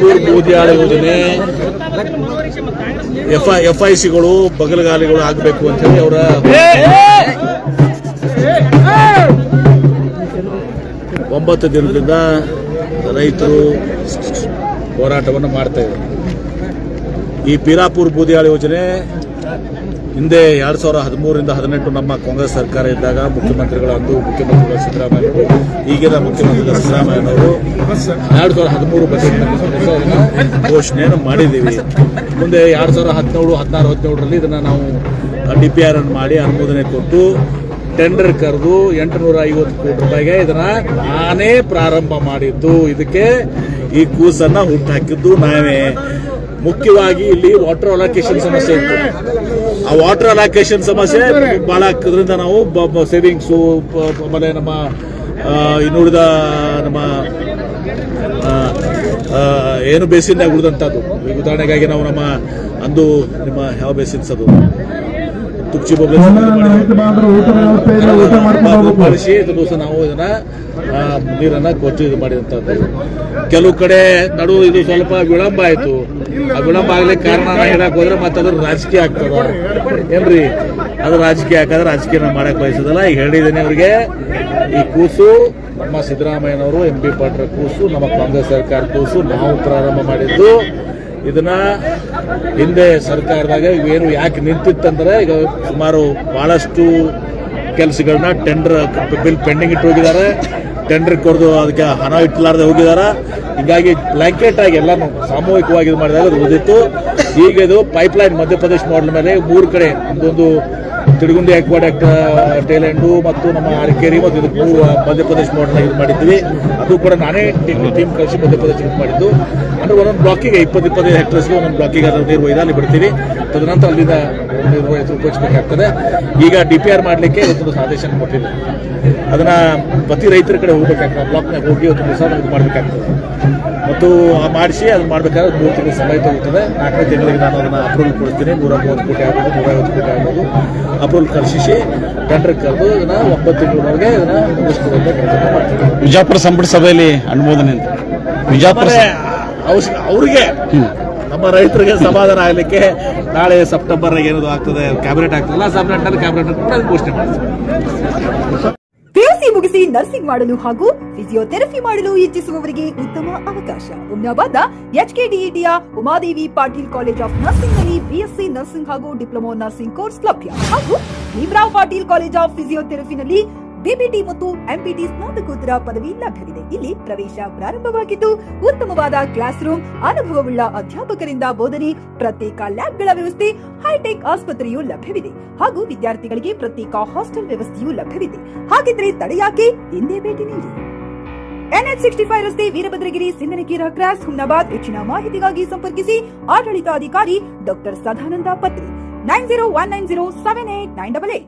ಪಿರಾಪುರ್ ಬೂದಿಯಾಳ ಯೋಜನೆ FICಗಳು ಬಗಲಗಾಲಿಗಳು ಆಗಬೇಕು ಅಂತ ಹೇಳಿ ಅವರ 9 ದಿನದಿಂದ ರೈತರು ಹೋರಾಟವನ್ನು ಮಾಡ್ತಾ ಇದ್ದಾರೆ. ಈ ಪಿರಾಪುರ್ ಬೂದಿಯಾಳ ಯೋಜನೆ ಹಿಂದೆ 2013ರಿಂದ 18 ನಮ್ಮ ಕಾಂಗ್ರೆಸ್ ಸರ್ಕಾರ ಇದ್ದಾಗ ಮುಖ್ಯಮಂತ್ರಿಗಳು ಮುಖ್ಯಮಂತ್ರಿಗಳು ಸಿದ್ದರಾಮಯ್ಯವರು, ಈಗಿನ ಮುಖ್ಯಮಂತ್ರಿಗಳು ಸಿದ್ದರಾಮಯ್ಯನವರು 2013 ಬಜೆಟ್ ಘೋಷಣೆಯನ್ನು ಮಾಡಿದ್ದೀವಿ. ಮುಂದೆ 2017, 16, 17ರಲ್ಲಿ ಇದನ್ನ ನಾವು DPR ಅನ್ನು ಮಾಡಿ ಅನುಮೋದನೆ ಕೊಟ್ಟು ಟೆಂಡರ್ ಕರೆದು 850 ಕೋಟಿ ರೂಪಾಯಿಗೆ ಇದನ್ನ ನಾನೇ ಪ್ರಾರಂಭ ಮಾಡಿದ್ದು. ಇದಕ್ಕೆ ಈ ಕೂಸನ್ನ ಹುಟ್ಟುಹಾಕಿದ್ದು ನಾವೇ. ಮುಖ್ಯವಾಗಿ ಇಲ್ಲಿ ವಾಟರ್ ಅಲೋಕೇಶನ್ ಸಮಸ್ಯೆ ಇತ್ತು. ಆ ವಾಟರ್ ಅಲೋಕೇಶನ್ ಸಮಸ್ಯೆ ಬಹಳ ಆಗ್ತದ್ರಿಂದ ನಾವು ಸೇವಿಂಗ್ಸು ಆಮೇಲೆ ನಮ್ಮ ಇನ್ನುಳಿದ ನಮ್ಮ ಏನು ಬೇಸಿನ್ನಾಗ ಉಳಿದಂಥದ್ದು. ಉದಾಹರಣೆಗಾಗಿ ನಾವು ನಮ್ಮ ಅಂದು ನಿಮ್ಮ ಯಾವ ಬೇಸಿನ್ಸ್ ಅದು ತುಕ್ಚಿ ಬಳಸಿ ದಿವಸ ನಾವು ಇದನ್ನ ನೀರನ್ನ ಕೊಚ್ಚಿ ಇದು ಮಾಡಿದಂಥದ್ದು. ಕೆಲವು ಕಡೆ ನಡು ಇದು ಸ್ವಲ್ಪ ವಿಳಂಬ ಆಯಿತು. ಆ ವಿಳಂಬ ಆಗ್ಲಿಕ್ಕೆ ಕಾರಣ ಹೇಳಕ್ ಹೋದ್ರೆ ಮತ್ತೆ ಅದ್ರ ರಾಜಕೀಯ ಆಗ್ತದ ಏನ್ರಿ. ಅದು ರಾಜಕೀಯ ಹಾಕಿದ್ರೆ ರಾಜಕೀಯ ಮಾಡಕ್ ಬಯಸೋದಲ್ಲ. ಈಗ ಹೇಳಿದ್ದೀನಿ ಅವ್ರಿಗೆ, ಈ ಕೂಸು ನಮ್ಮ ಸಿದ್ದರಾಮಯ್ಯನವರು, MP ಪಾಟೀಲ್ ಕೂಸು, ನಮ್ಮ ಕಾಂಗ್ರೆಸ್ ಸರ್ಕಾರ ಕೂಸು, ನಾವು ಪ್ರಾರಂಭ ಮಾಡಿದ್ದು. ಇದನ್ನ ಹಿಂದೆ ಸರ್ಕಾರದಾಗ ಏನು ಯಾಕೆ ನಿಂತಿತ್ತಂದ್ರೆ, ಈಗ ಸುಮಾರು ಬಹಳಷ್ಟು ಕೆಲಸಗಳನ್ನ ಟೆಂಡರ್ ಬಿಲ್ ಪೆಂಡಿಂಗ್ ಇಟ್ಟು ಹೋಗಿದ್ದಾರೆ. ಟೆಂಡರ್ ಕೊಡದು ಅದಕ್ಕೆ ಹಣ ಇಟ್ಟಲಾರದೆ ಹೋಗಿದ್ದಾರೆ. ಹೀಗಾಗಿ ಬ್ಲಾಂಕೆಟ್ ಆಗಿ ಎಲ್ಲಾನು ಸಾಮೂಹಿಕವಾಗಿ ಇದು ಮಾಡಿದಾಗ ಅದು ಉಳಿದಿತ್ತು. ಈಗ ಇದು ಪೈಪ್ಲೈನ್ ಮಧ್ಯಪ್ರದೇಶ ಮಾಡಲ್ ಮೇಲೆ 3 ಕಡೆ ಒಂದು ತಿಡುಗುಂಡಿ ಅಕ್ವಾಡಕ್ಟ್ ಟೈಲೆಂಡು ಮತ್ತು ನಮ್ಮ ಅರಕೇರಿ ಮತ್ತು ಇದು ಮಧ್ಯಪ್ರದೇಶ ಮಾಡಲ್ ಇದು ಮಾಡಿದ್ವಿ. ಅದು ಕೂಡ ನಾನೇ ಟೀಮ್ ಕಳಿಸಿ ಮಧ್ಯಪ್ರದೇಶ ಇದು ಮಾಡಿದ್ದು. ಅಂದ್ರೆ ಒಂದೊಂದು ಬ್ಲಾಕಿಗೆ 20-25 ಹೆಕ್ಟರ್ಸ್ಗೆ ಒಂದೊಂದು ಬ್ಲಾಕಿಗೆ ಅದನ್ನು ನೀರು ಒಯ್ದು ಅಲ್ಲಿ ಬಿಡ್ತೀವಿ. ತದನಂತರ ಅಲ್ಲಿಂದ ನೀರು ಉಪಯೋಗಿಸಬೇಕಾಗ್ತದೆ. ಈಗ DPR ಮಾಡಲಿಕ್ಕೆ ಇವತ್ತೊಂದು ಆದೇಶ ಕೊಟ್ಟಿದೆ. ಅದನ್ನ ಪ್ರತಿ ರೈತರ ಕಡೆ ಹೋಗ್ಬೇಕಾಗ್ತದೆ. ಬ್ಲಾಕ್ನಾಗ ಹೋಗಿ ಒಂದು ದಿವಸ ಇದು ಮಾಡಬೇಕಾಗ್ತದೆ ಮತ್ತು ಮಾಡಿಸಿ ಅದನ್ನ ಮಾಡಬೇಕಾದ್ರೆ 3 ತಿಂಗಳ ಸಮಯ ತಗೋತದೆ. 4ನೇ ತಿಂಗಳಿಗೆ ನಾನು ಅದನ್ನು ಅಪ್ರೂವಲ್ ಕೊಡ್ತೀನಿ. 130 ಕೋಟಿ ಆಗ್ಬೋದು, 150 ಕೋಟಿ ಆಗ್ಬೋದು. ಅಪ್ರೂವಲ್ ಕಳಿಸಿ ಟೆಂಡರ್ ಕರೆದು ಇದನ್ನ 9 ತಿಂಗಳವರೆಗೆ ಇದನ್ನ ಮುಗಿಸ್ಕೊಡುವಂತ ಕೆಲಸ ಮಾಡ್ತೀವಿ. ವಿಜಾಪುರ ಸಂಪುಟ ಸಭೆಯಲ್ಲಿ ಅನುಮೋದನೆ ಅಂತ ವಿಜಾಪುರ ಅವರಿಗೆ ನಮ್ಮ ರೈತರಿಗೆ ಸಮಾಧಾನ ಆಗಲಿಕ್ಕೆ ನಾಳೆ ಸೆಪ್ಟೆಂಬರ್ ಏನದು ಆಗ್ತದೆ, ಕ್ಯಾಬಿನೆಟ್ ಆಗ್ತದಲ್ಲ, ಕ್ಯಾಬಿನೆಟ್ ಘೋಷಣೆ ಮಾಡ್ತೀವಿ. PUC ಮುಗಿಸಿ ನರ್ಸಿಂಗ್ ಮಾಡಲು ಹಾಗೂ ಫಿಸಿಯೋಥೆರಪಿ ಮಾಡಲು ಇಚ್ಛಿಸುವವರಿಗೆ ಉತ್ತಮ ಅವಕಾಶ. ಹುಮ್ನಾಬಾದ್ನ HKDETಯ Umadevi Patil college of nursing ನಲ್ಲಿ BSc ನರ್ಸಿಂಗ್ ಹಾಗೂ ಡಿಪ್ಲೊಮಾ ನರ್ಸಿಂಗ್ ಕೋರ್ಸ್ ಲಭ್ಯ. ಹಾಗೂ ಭೀಮರಾವ್ ಪಾಟೀಲ್ ಕಾಲೇಜ್ ಆಫ್ ಫಿಸಿಯೋಥೆರಪಿನಲ್ಲಿ BPT ಮತ್ತು MPT ಸ್ನಾತಕೋತ್ತರ ಪದವಿ ಲಭ್ಯವಿದೆ. ಇಲ್ಲಿ ಪ್ರವೇಶ ಪ್ರಾರಂಭವಾಗಿದ್ದು ಉತ್ತಮವಾದ ಕ್ಲಾಸ್ ರೂಮ್, ಅನುಭವವುಳ್ಳ ಅಧ್ಯಾಪಕರಿಂದ ಬೋಧನೆ, ಪ್ರತ್ಯೇಕ ಲ್ಯಾಬ್ಗಳ ವ್ಯವಸ್ಥೆ, ಹೈಟೆಕ್ ಆಸ್ಪತ್ರೆಯೂ ಲಭ್ಯವಿದೆ. ಹಾಗೂ ವಿದ್ಯಾರ್ಥಿಗಳಿಗೆ ಪ್ರತ್ಯೇಕ ಹಾಸ್ಟೆಲ್ ವ್ಯವಸ್ಥೆಯೂ ಲಭ್ಯವಿದೆ. ಹಾಗಿದ್ರೆ ತಡೆಯಾಕೆ, ಹಿಂದೆ ಭೇಟಿ ನೀಡಿ. NH65 ರಸ್ತೆ, ವೀರಭದ್ರಗಿರಿ, ಸಿಂದನಕೀರ ಕ್ರಾಸ್, ಹುಮ್ನಾಬಾದ್. ಹೆಚ್ಚಿನ ಮಾಹಿತಿಗಾಗಿ ಸಂಪರ್ಕಿಸಿ ಆಡಳಿತಾಧಿಕಾರಿ ಡಾಕ್ಟರ್ ಸದಾನಂದ ಪತ್ರಿ 9019078988.